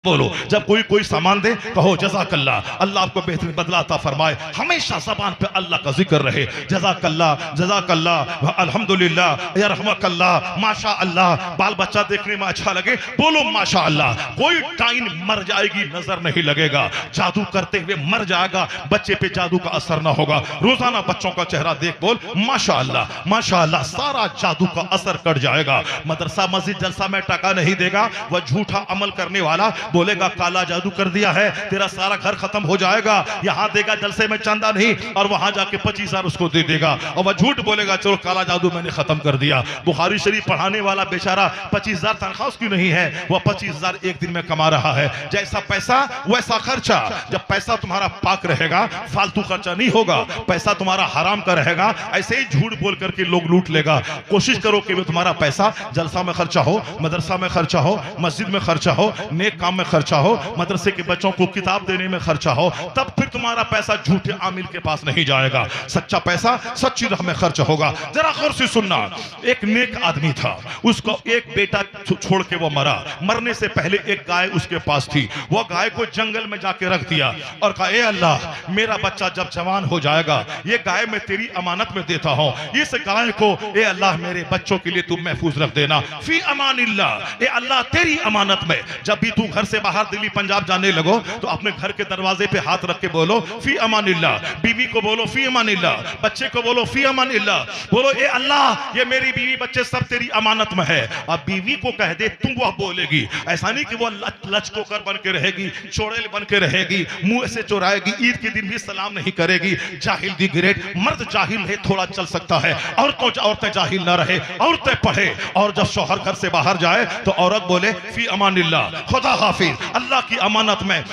बोलो। जब कोई कोई सामान दे कहो जज़ाकल्लाह, अल्लाह आपको बेहतरीन बदला अता फरमाए। हमेशा ज़बान पे अल्लाह का जिक्र रहे, जज़ाकल्लाह जज़ाकल्लाह, अल्हम्दुलिल्लाह, यरहमकल्लाह, माशा अल्लाह। बाल बच्चा देखने में अच्छा लगे बोलो माशा अल्लाह। कोई टाइन मर जाएगी नजर नहीं लगेगा, जादू करते हुए मर जाएगा, बच्चे पे जादू का असर ना होगा। रोजाना बच्चों का चेहरा देख बोल माशा अल्लाह माशा अल्लाह, सारा जादू का असर कट जाएगा। मदरसा मस्जिद जलसा में टका नहीं देगा, वह झूठा अमल करने वाला बोलेगा काला जादू कर दिया है, तेरा सारा घर खत्म हो जाएगा। यहां देगा जलसे में चंदा नहीं और वहां जाके 25,000 उसको दे देगा और वह झूठ बोलेगा चलो काला जादू मैंने खत्म कर दिया। बुखारी शरीफ पढ़ाने वाला बेचारा 25,000 तनख्वाह उसकी नहीं है, वह 25,000 एक दिन में कमा रहा है। जैसा पैसा वैसा खर्चा। जब पैसा तुम्हारा पाक रहेगा फालतू खर्चा नहीं होगा, पैसा तुम्हारा हराम का रहेगा, ऐसे ही झूठ बोल करके लोग लूट लेगा। कोशिश करो कि तुम्हारा पैसा जलसा में खर्चा हो, मदरसा में खर्चा हो, मस्जिद में खर्चा हो, नेक काम में खर्चा हो, मदरसे के बच्चों को किताब देने में खर्चा हो, तब फिर तुम्हारा पैसा झूठे आमिल के पास नहीं जाएगा। सच्चा पैसा सच्ची राह में खर्च होगा। जरा गौर से सुनना, एक नेक आदमी था, उसको एक बेटा छोड़ के वो मरा। मरने से पहले एक गाय उसके पास थी, वो गाय को जंगल में जाके रख दिया और कहा ए अल्लाह मेरा बच्चा जब जवान हो जाएगा ये गाय मैं तेरी अमानत में देता हूं, इस गाय को ए अल्लाह मेरे बच्चों के लिए तुम महफूज रख देना। फी अमानिल्लाह, ए अल्लाह तेरी अमानत में। जब भी तू घर से बाहर दिल्ली पंजाब जाने लगो तो अपने घर के दरवाजे पे हाथ रख के बोलो फी अमानिल्लाह। बीवी को बोलो फी अमानिल्लाह, बच्चे को बोलो फी अमानिल्लाह। बोलो ए अल्लाह ये मेरी बीवी बच्चे सब तेरी अमानत में है। अब बीवी को कह दे तुम वह बोलेगी, ऐसा नहीं कि वो लचकोकर बन के रहेगी, चोड़ेल बन के रहेगी, मुंह से चुराएगी, ईद के दिन भी सलाम नहीं करेगी। जाहिल दी ग्रेट, मर्द जाहिल है थोड़ा चल सकता है, औरतें जाहिल ना रहे, औरतें पढ़े। और जब शौहर घर से बाहर जाए तो औरत बोले फी अमानिल्लाह, खुदा हाफिज, अल्लाह की अमानत में।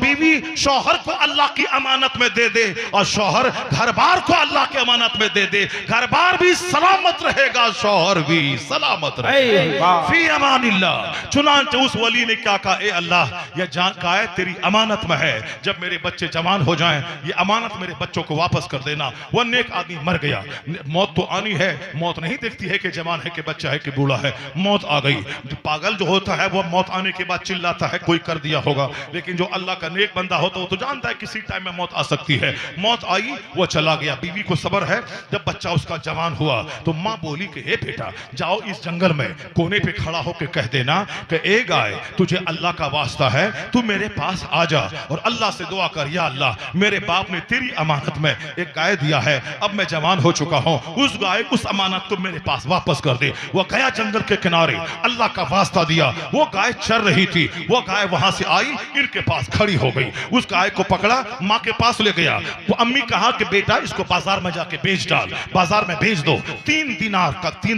बीवी शौहर को अल्लाह की अमानत में दे दे और शौहर घर बार को अल्लाह की अमानत में दे दे, घर बार भी सलामत रहेगा, शौहर भी सलामत रहेगा। फी अमानिल्लाह। चुनांचे उस वली ने क्या कहा, ए अल्लाह यह जान का है तेरी अमानत में है, जब मेरे बच्चे जवान हो जाएं ये अमानत मेरे बच्चों को वापस कर देना। वह नेक आदमी मर गया। मौत तो आनी है, मौत नहीं देखती है कि जवान है कि बच्चा है कि बूढ़ा है, मौत आ गई। पागल जो होता है वह मौत आने के बाद चिल्लाता है कोई कर दिया होगा, लेकिन जो अल्लाह का नेक बंदा होता है वो तो जानता है किसी टाइम में मौत आ सकती है। मौत आई, वो चला गया। बीवी को सब्र है। जब बच्चा उसका जवान हुआ तो माँ बोली कि हे बेटा जाओ इस जंगल में कोने पे खड़ा होकर कह देना कि ए गाय तुझे अल्लाह का वास्ता है, तू मेरे पास आ जा और अल्लाह से दुआ कर, या अल्लाह मेरे बाप ने तेरी अमानत में एक गाय दिया है, अब मैं जवान हो चुका हूँ, उस गाय उस अमानत को मेरे पास वापस कर दे। वो गया जंगल के किनारे, अल्लाह का वास्ता दिया, वो गाय चर रही थी, वो गाय वहां से आई इनके पास खड़ी हो गई। उस गाय को पकड़ा माँ के पास ले गया। वो अम्मी कहा कि बेटा इसको बाजार में जाके बेच डाल, बाजार में बेच दो। 3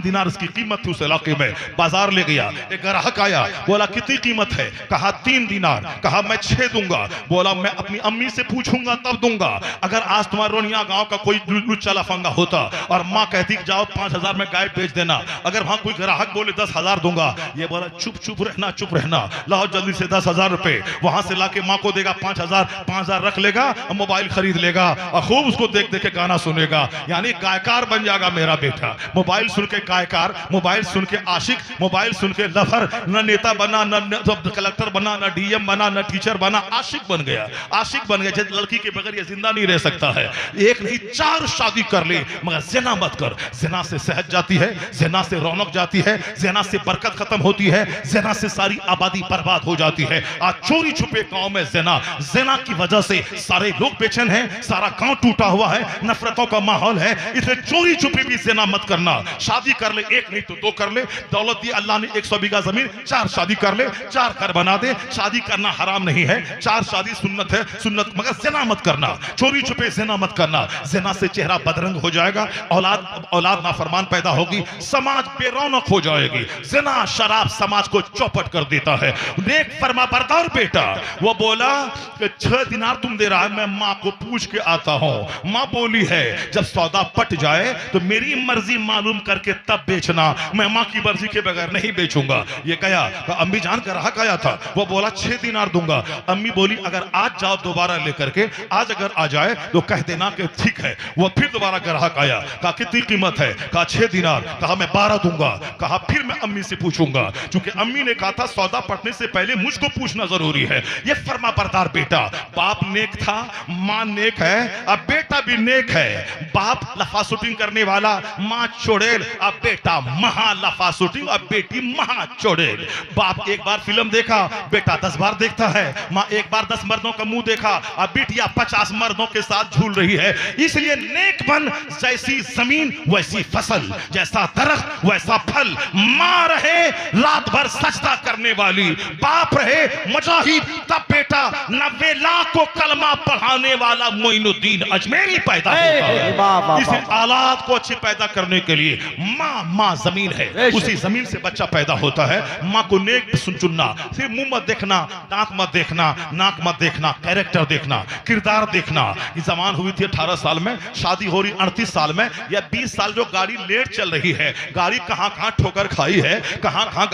दिनार इसकी कीमत थी उस इलाके में। बाजार ले गया, एक ग्राहक आया, बोला कितनी कीमत है? कहा 3 दिनार। कहा मैं 6 दूंगा। बोला मैं अपनी अम्मी से पूछूंगा तब दूंगा। अगर आज तुम्हारे रोनिया गांव का कोई लुच्चा लफंगा होता और माँ कहती जाओ 5,000 में गाय बेच देना, अगर वहां कोई ग्राहक बोले 10,000 दूंगा, ये बोला चुप रहना, लाओ जल्दी से 10,000 रुपए। वहां से लाके माँ को देगा 5,000 रख लेगा और मोबाइल खरीद लेगा और खूब उसको देख देख के गाना सुनेगा, यानी गायकार बन जाएगा मेरा बेटा। मोबाइल सुन के गायकार, मोबाइल सुन के आशिक, मोबाइल सुन के लफर, न नेता बना, न कलेक्टर बना, न डीएम बना, न टीचर बना, आशिक बन गया। जैसे लड़की के बगैर ये जिंदा नहीं रह सकता है। एक नहीं 4 शादी कर ले मगर ज़िना मत कर। ज़िना से सेहत जाती है, ज़िना से रौनक जाती है, ज़िना से बरकत खत्म होती है, ज़िना से सारी आबादी बर्बाद हो जाती है। आज चोरी छुपे गांव में ज़िना की वजह से सारे लोग बेचैन हैं, सारा गांव टूटा हुआ है, नफरतों का माहौल है। इसलिए चोरी छुपे भी ज़िना मत करना। शादी कर ले, 1 नहीं तो 2 कर ले। दौलत दी अल्लाह ने 100 बीघा जमीन, 4 शादी कर ले, 4 घर बना दे। शादी करना हराम नहीं है, 4 शादी सुन्नत है, सुन्नत, मगर ज़िना मत करना, चोरी छुपे ज़िना मत करना। ज़िना से चेहरा बदरंग हो जाएगा, औलाद नाफरमान पैदा होगी, समाज बेरौनक हो जाएगी। ज़िना शराब समाज को चौपट कर देता है। नेक फरमाबरदार बेटा वो बोला कि 6 दिनार तुम दे रहा है, मैं माँ को पूछ के आता हूँ। माँ बोली है जब सौदा पट जाए तो मेरी मर्जी मालूम करके तब बेचना, मैं माँ की मर्जी के बगैर नहीं बेचूंगा। ये कहा अम्मी जान का ग्राहक आया था, वो बोला 6 दिनार दूंगा। अम्मी बोली अगर आज जाओ दोबारा लेकर के, आज अगर आ जाए तो कह देना कि ठीक है। वो फिर दोबारा ग्राहक आया, कहा कितनी कीमत है? कहा 6 दिनार। कहा मैं 12 दूंगा। कहा फिर मैं अम्मी से पूछूंगा, क्योंकि अम्मी ने कहा था सौदा पटने से पहले पहले मुझको पूछना जरूरी है। ये फर्मा बरदार बेटा, बाप नेक था, माँ नेक है, अब बेटा भी नेक है। बाप लफा शूटिंग करने वाला, माँ चोड़ेल, अब बेटा महा लफा शूटिंग, अब बेटी महा चोड़ेल। बाप एक बार फिल्म देखा, बेटा 10 बार देखता है। माँ एक बार 10 मर्दों का मुंह देखा, अब बेटियां 50 मर्दों के साथ झूल रही है। इसलिए नेक बन, जैसी जमीन वैसी फसल, जैसा दरख्त वैसा फल। माँ रहे रात भर सजदा करने वाली, बाप रहे मुजाहिद, तब बेटा 90 लाख को कलमा पढ़ाने वाला मोइनुद्दीन अजमेरी पैदा होता है। इस औलाद को अच्छी पैदा करने के लिए माँ जमीन है, उसी जमीन से बच्चा पैदा होता है। माँ को नेक चुनना, सिर्फ मुंह मत देखना, दांत मत देखना, नाक मत देखना, कैरेक्टर देखना, किरदार देखना। ये जमान हुई थी 18 साल में, शादी हो रही 38 साल में, या 20 साल जो गाड़ी लेट चल रही है, गाड़ी कहां कहां ठोकर खाई है, कहां कहां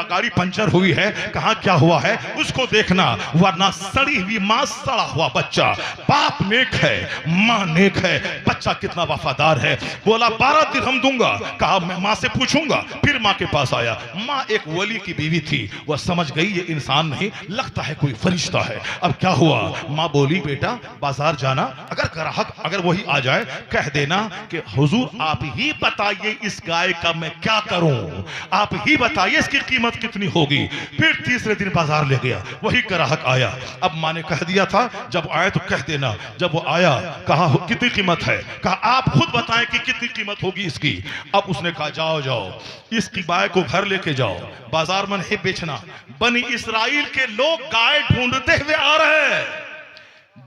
गाड़ी पंचर हुई है, कहां क्या हुआ है, उसको देखना। वरना सड़ी हुई मां, सड़ा हुआ बच्चा। बाप नेक है, मां नेक है, बच्चा कितना वफादार है। बोला 12 दिरहम दूंगा, कहा मैं मां से पूछूंगा। फिर मां के पास आया, मां एक वली की बीवी थी, वह समझ गई ये इंसान नहीं, लगता है कोई फरिश्ता है। अब क्या हुआ, मां बोली बेटा बाजार जाना, अगर ग्राहक अगर वही आ जाए, कह देना कि हुजूर आप ही बताइए इस गाय का मैं क्या करूं, आप ही बताइए इसकी कीमत कितनी होगी। फिर तीसरे दिन बाजार ले गया, वही ग्राहक आया। अब मां ने कह दिया था जब आए तो कह देना। जब वो आया, कहा कितनी कीमत है, कहा आप खुद बताएं कि कितनी कीमत होगी इसकी। अब उसने कहा जाओ जाओ इसकी गाय को घर लेके जाओ, बाजार में नहीं बेचना। बनी इस्राइल के लोग गाय ढूंढते हुए आ रहे हैं,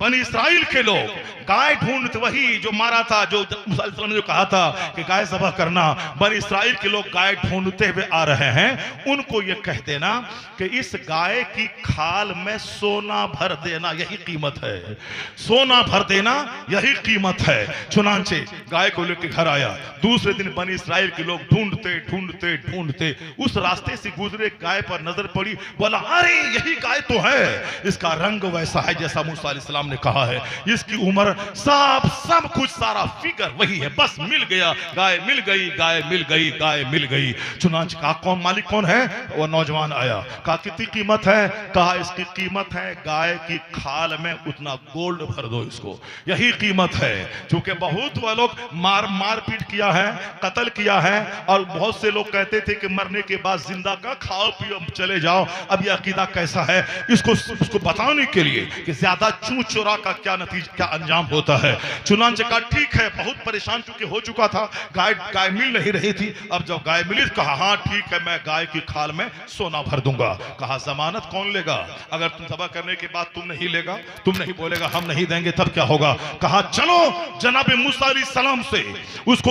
बनी इस्राइल के लोग गाय ढूंढते, वही जो मारा था, जो मूसा ने जो कहा था कि गाय ज़बह करना, बनी इस्राइल के लोग गाय ढूंढते हुए आ रहे हैं। उनको ये कह देना कि इस गाय की खाल में सोना भर देना, यही कीमत है, सोना भर देना यही कीमत है। चुनांचे गाय को लेकर घर आया। दूसरे दिन बनी इस्राइल के लोग ढूंढते ढूंढते ढूंढते उस रास्ते से गुजरे, गाय पर नजर पड़ी, बोला अरे यही गाय तो है, इसका रंग वैसा है जैसा मूसा अलैहिस्सलाम ने कहा है, इसकी उम्र सब कुछ सारा फिगर वही है, बस मिल गया, गाय मिल गई, गाय मिल गई, गाय मिल गई। चुनांच कहा कौन मालिक कौन है, वो नौजवान आया, कहा कितनी कीमत है, कहा इसकी कीमत है गाय की खाल में उतना गोल्ड भर दो इसको, यही कीमत है। क्योंकि बहुत वह लोग मार पीट किया है, कत्ल किया है, और बहुत से लोग कहते थे कि मरने के बाद जिंदा का खाओ पियो चले जाओ। अब यह अकीदा कैसा है, इसको बताने के लिए कि ज्यादा चूं चोरा का क्या नतीजा, क्या अंजाम होता है। चुनांचे का ठीक है, बहुत परेशान चूंकि हो चुका था, गाय मिल नहीं रही थी। अब जब गाय मिली, कहा हाँ ठीक है, मैं गाय की खाल में सोना भर दूंगा। कहा जमानत कौन लेगा, अगर तुम ज़बह करने के बाद तुम नहीं लेगा, तुम नहीं बोलेगा हम नहीं देंगे, तब क्या होगा। कहा चलो जनाब मूसा अलैहिस्सलाम से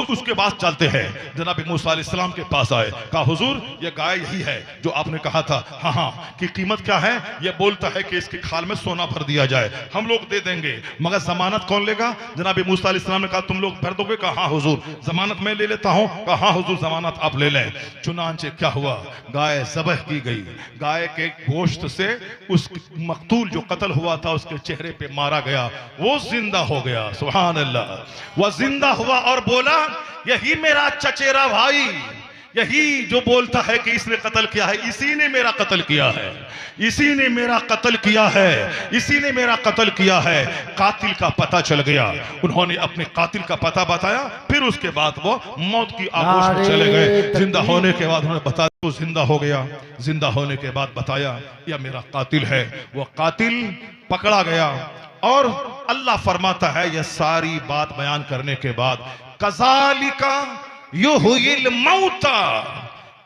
उसके पास चलते हैं। जनाब मूसा अलैहिस्सलाम के पास आए, कहा हुजूर ये गाय यही है जो आपने कहा था, हाँ की कीमत क्या है, ये बोलता है कि इसकी खाल में सोना भर दिया जाए, हम लोग दे देंगे, मगर जमानत कौन लेगा। जनाब मूसा अलैहिस्सलाम ने कहा तुम लोग भर दोगे, कहा हाँ हुजूर जमानत मैं ले लेता हूं, कहा हाँ हुजूर जमानत आप ले लें। चुनांचे क्या हुआ, गाय ज़बह की गई, गाय के गोश्त से उस मकतूल जो कत्ल हुआ था उसके चेहरे पे मारा गया, वो जिंदा हो गया। सुभान अल्लाह, वह जिंदा हुआ और बोला यही मेरा चचेरा भाई, यही जो बोलता है कि इसने कत्ल किया है, इसी ने मेरा कत्ल किया है, इसी ने मेरा कत्ल किया है, इसी ने मेरा कत्ल किया है। कातिल का पता चल गया, उन्होंने अपने कातिल का पता बताया, फिर उसके बाद वो मौत की आगोश में चले गए। जिंदा होने के बाद उन्होंने बताया, तो जिंदा हो गया, जिंदा होने के बाद बताया यह मेरा कातिल है। वो कातिल पकड़ा गया और अल्लाह फरमाता है यह सारी बात बयान करने के बाद, कज़ालिका युहिल मौता,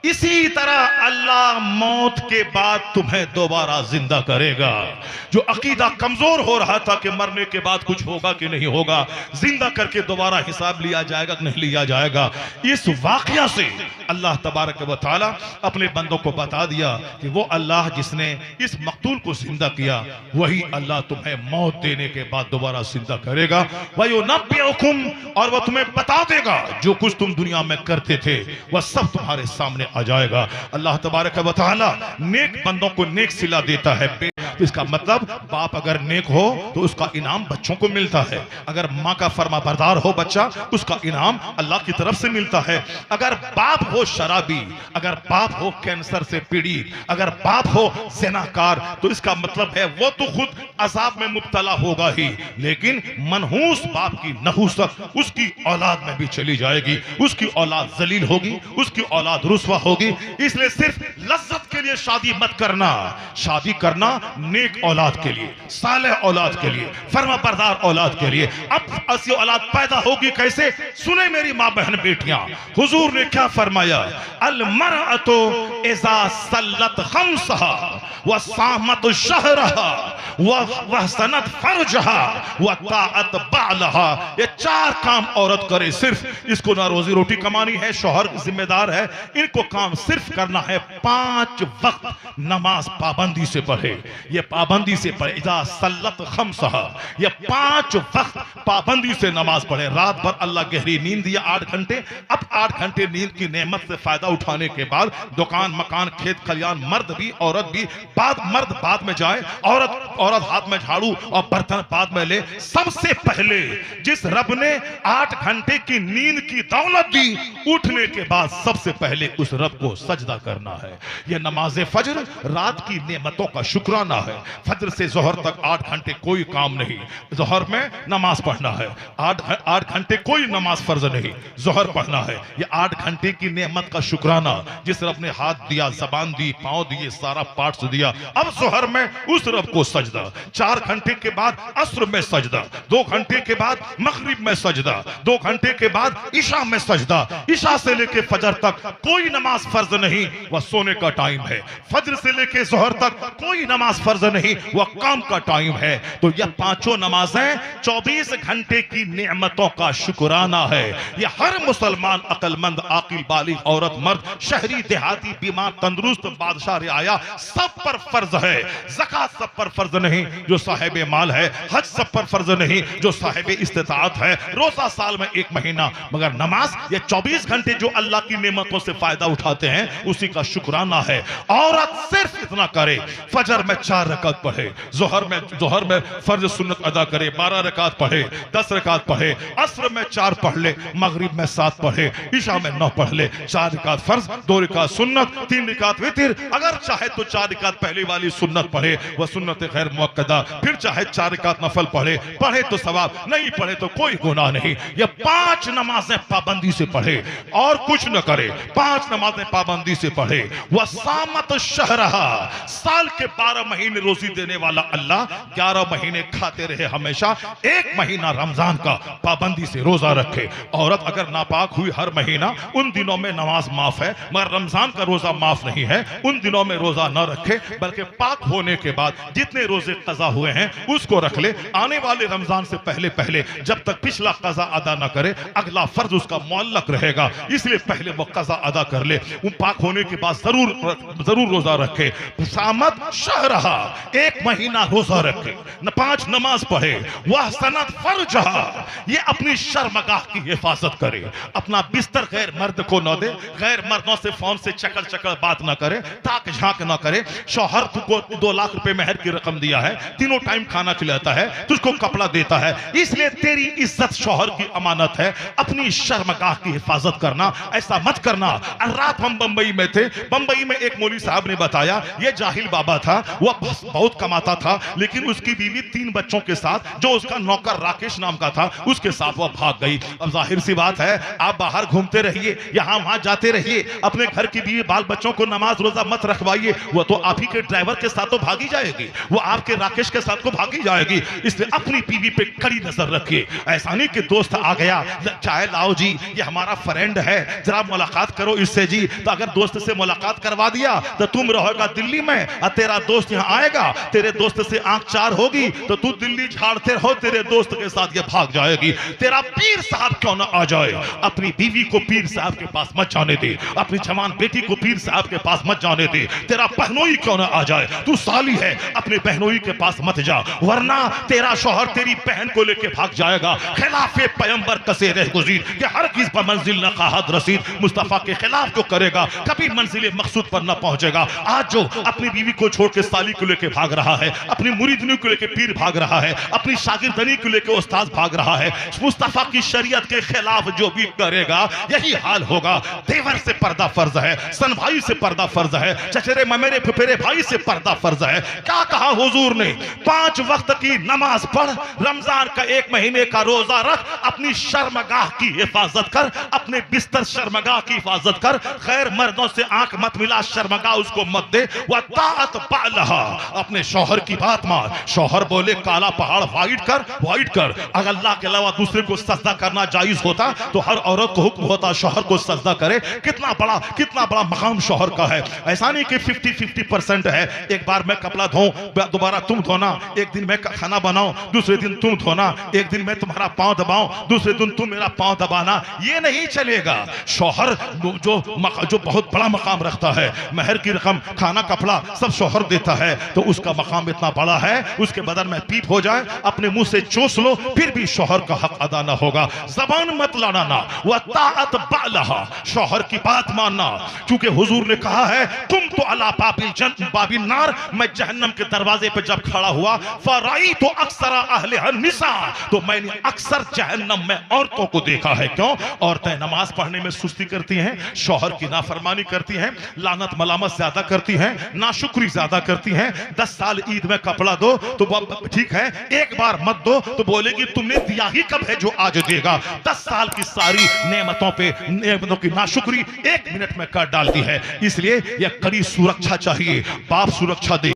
इसी तरह अल्लाह मौत के बाद तुम्हें दोबारा जिंदा करेगा। जो अकीदा कमजोर हो रहा था कि मरने के बाद कुछ होगा कि नहीं होगा, जिंदा करके दोबारा हिसाब लिया जाएगा कि नहीं लिया जाएगा, इस वाकया से अल्लाह तबारक व तआला अपने बंदों को बता दिया कि वो अल्लाह जिसने इस मकतूल को जिंदा किया, वही अल्लाह तुम्हें मौत देने के बाद दोबारा जिंदा करेगा। वयुनब्बिउकुम, और वह तुम्हें बता देगा जो कुछ तुम दुनिया में करते थे वह सब तुम्हारे सामने आ जाएगा। अल्लाह तबारक व तआला नेक बंदों को नेक सिला देता है। तो इसका मतलब बाप अगर नेक हो तो उसका इनाम बच्चों को मिलता है। अगर माँ का फरमाबरदार हो बच्चा, उसका इनाम अल्लाह की तरफ से मिलता है। अगर बाप हो शराबी, अगर बाप हो कैंसर से पीड़ित, अगर बाप हो ज़िनाकार, तो इसका मतलब है वो तो खुद अजाब में मुब्तला होगा ही, लेकिन मनहूस बाप की नहूसत उसकी औलाद में भी चली जाएगी, उसकी औलाद जलील होगी, उसकी औलाद रुस्वा होगी। इसलिए सिर्फ लज्जत के लिए शादी मत करना, शादी करना नेक औलाद के लिए, सालेह औलाद के लिए, फरमाबरदार औलाद के लिए। अब ऐसी औलाद पैदा होगी कैसे? सुने मेरी माँ बहन बेटियां, हुजूर ने क्या फरमाया? अल मरअतु इज़ा सल्लत खम्सहा व सामत शहरहा व सनत फरजहा व ताअत बालहा। ये 4 काम औरत करे सिर्फ। इसको ना रोजी रोटी कमानी है, शौहर जिम्मेदार है, इनको काम सिर्फ करना है 5 वक्त नमाज पाबंदी से पढ़े। ये पाबंदी से पढ़े, इज़ा सल्लत खम्सहा, ये 5 वक्त पाबंदी से नमाज पढ़े। रात भर अल्लाह गहरी नींद दिया 8 घंटे, अब 8 घंटे नींद की नेमत से फायदा उठाने के बाद दुकान मकान खेत खलियान, मर्द भी औरत भी, मर्द बाद में जाए, औरत हाथ में झाड़ू और बर्तन बाद में ले। सबसे पहले जिस रब ने 8 घंटे की नींद की दौलत दी, उठने के बाद सबसे पहले उस रब को सजदा करना है। यह नमाज फजर रात की नेमतों का शुक्राना है। फजर से जोहर तक 8 घंटे कोई काम नहीं, जोहर में नमाज पढ़ना है। 8 घंटे कोई नमाज फर्ज नहीं, जोहर पढ़ना है। यह 8 घंटे की नेमत का शुक्राना, जिस रब ने हाथ दिया, जबान दी, पांव दिए, सारा पार्ट्स दिया। अब जोहर में उस रब को सजदा, 4 घंटे के बाद असर में सजदा, 2 घंटे के बाद मगरिब में सजदा, 2 घंटे के बाद ईशा में सजदा। ईशा से लेके फजर तक कोई नमाज फर्ज नहीं, वह सोने का टाइम है। फजर से लेके जोहर तक कोई नमाज फर्ज नहीं, वह काम का टाइम है। तो यह 5 नमाजें 24 घंटे की नेमतों का शुक्राना है। यह हर मुसलमान अक्लमंद आकिल बालिग औरत मर्द, शहरी देहाती, बीमार तंदुरुस्त, बादशाह रियाया, सब पर फर्ज है। ज़कात सब पर फर्ज नहीं जो साहिब माल है, हज सब पर फर्ज नहीं जो साहिब इस्तिताअत है, रोजा साल में 1 महीना, मगर नमाज ये 24 घंटे जो अल्लाह की नेमतों से फायदा उठाते हैं, उसी का शुक्राना है। औरत सिर्फ इतना करे, फजर में 4 रकात पढ़े, जोहर में फर्ज सुन्नत अदा करे, 12 रकात पढ़े, 10 रकात पढ़े, असर में 4 पढ़ ले, मगरिब में 7 पढ़े, ईशा में 9 पढ़ ले। 4 रकात फर्ज, 2 रकात सुन्नत, 3 रकात वितर। अगर चाहे तो 4 रकात पहले वाली सुन्नत पढ़े, वह सुन्नत गैर मुअक्कदा, फिर चाहे 4 रकात नफल पढ़े तो सवाब, नहीं पढ़े तो कोई गुनाह नहीं। ये 5 नमाजें पाबंदी से पढ़े और कुछ न करे, 5 नमाजें पाबंदी से पढ़े। वह सामत शहरहा, साल के 12 महीने रोजी देने वाला अल्लाह 11 महीने खाते रहे हमेशा, 1 महीना रमजान का पाबंदी से रोजा रखे। औरत अगर नापाक हुई हर महीना, उन दिनों में नमाज माफ है, मगर रमजान का रोजा माफ नहीं है। उन दिनों में रोजा न रखे, बल्कि पाक होने के बाद जितने रोजे कजा हुए हैं उसको रख ले। आने वाले रमजान से पहले जब तक पिछला कजा अदा न करे, अगला फर्ज उसका मुअल्लक रहेगा, इसलिए पहले वो कजा अदा कर ले। वो पाक होने के बाद जरूर रोजा रखे। सामत शहरहा, 1 महीना रोजा रखे, 5 नमाज पढ़े। वह सनत फरजहा, ये अपनी शर्मगाह की हिफाजत करे, अपना बिस्तर गैर मर्द को न दे, गैर मर्दों से फोन से चकल बात न करे, ताक झांक न करे। शौहर को 2 लाख रुपए मेहर की रकम दिया है, 3 टाइम खाना खिलाता है, तुझको कपड़ा देता है, इसलिए तेरी इज्जत शौहर की अमानत है। अपनी शर्मगाह की हिफाजत करना, ऐसा मत करना। रात हम बंबई में थे, बंबई में एक मौलवी साहब ने बताया, ये जाहिल बाबा था, वह बहुत कमाता था, लेकिन उसकी बीवी 3 बच्चों के साथ, जो उसका नौकर राकेश नाम का था, उसके साथ वह भाग गई। अब जाहिर सी बात है, आप बाहर घूमते रहिए, यहां वहां जाते रहिए, अपने घर की बीवी बाल बच्चों को नमाज रोजा मत रखवाइए। वो तो आप ही के ड्राइवर के साथ तो भागी जाएगी, वो आपके राकेश के साथ को भागी जाएगी। इसलिए अपनी बीवी पे कड़ी नजर रखिए। ऐसा नहीं कि दोस्त आ गया, चाय लाओ जी, ये हमारा फ्रेंड है, जरा मुलाकात करो इससे जी, तो अगर दोस्त से मुलाकात करवा दिया तो तुम रहोगा दिल्ली में, और तेरा दोस्त यहाँ आएगा, तेरे दोस्त से आंख 4 होगी तो तू दिल्ली झाड़ते रहो, तेरे दोस्त के साथ ये भाग जाएगी। तेरा पीर साहब क्यों ना आ जाए, अपनी बीवी को पीर साहब के पास मत जाने दे, अपनी जवान बेटी को पीर साहब के पास मत जाने दे। तेरा बहनोई क्यों ना आ जाए, तू साली है, अपने बहनोई के पास मत जा, वरना तेरा शौहर तेरी बहन को लेके भाग जाएगा। खिलाफे पैगंबर कसे रह गुज़ीर कि हर किस पर मंजिल न खाहद रसीद, मुस्तफा के खिलाफ जो करेगा कभी मंजिल मकसूद पर न पहुंचेगा। आज जो अपनी बीवी को छोड़ के साली को लेके भाग रहा है, अपनी मुरीदनी को लेके पीर भाग रहा है, अपनी शागिर्दनी को लेके उस्ताद भाग रहा है। मुस्तफा की शरीयत के खिलाफ जो भी करेगा यही हाल होगा। देवर से पर्दा फर्ज है, सन भाई से पर्दा फर्ज है, चचेरे ममेरे फुफेरे भाई से पर्दा फर्ज है। क्या कहा हुजूर ने? 5 वक्त की नमाज पढ़, रमजान का 1 महीने का रोजा रख, अपनी शर्मगाह की हिफाजत कर, अपने बिस्तर शर्मगाह की हिफाजत कर, खैर मर्दों से आंख मत मिला, शर्मगाह उसको मत दे। वह ताअत बालहा, अपने शौहर की बात मान। शौहर बोले काला पहाड़ व्हाइट कर, व्हाइट कर। अगर अल्लाह के अलावा दूसरे को सजदा करना जायज होता तो हर औरत को हुक्म होता शौहर को सजदा करे। कितना बड़ा मकाम शौहर का है। ऐसा नहीं कि 50-50% है, एक बार मैं कपड़ा धोऊं, दोबारा तुम धोना, एक दिन मैं खाना बनाऊं, दूसरे दिन तुम धोना, एक दिन मैं तुम्हारा पांव दबाऊं, दूसरे दिन तुम मेरा पांव दबाना, ये नहीं चलेगा। शौहर जो बहुत बड़ा मकाम रखता है, महर की रकम, खाना, कपड़ा सब शौहर देता है, तो उसका मकाम इतना बड़ा है, उसके बदन में पीप हो जाए, अपने मुंह से चूस लो, फिर भी शौहर का हक अदा ना होगा। जबान मत लड़ाना, वह ताअत बालहा, शौहर की बात मानना। क्योंकि हुजूर ने कहा है तुम तो अला बाबिल नार, मैं जहन्नम के दरवाजे पे जब खड़ा हुआ, फराई तो अक्सर अहले निसा, तो मैंने अक्सर जहन्नम में औरतों को देखा है। क्यों? औरतें नमाज पढ़ने में सुस्ती करती हैं, शौहर की नाफरमानी करती हैं, लानत मलामत ज्यादा करती हैं, नाशुक्री ज्यादा करती हैं। 10 साल ईद में कपड़ा दो तो ठीक है, एक बार मत दो तो बोलेगी तुमने दिया ही कब है जो आज देगा। 10 साल की सारी नेमतों की नाशुक्री 1 मिनट में कर डालती है। इसलिए यह कड़ी सुरक्षा चाहिए। बाप सुरक्षा दे।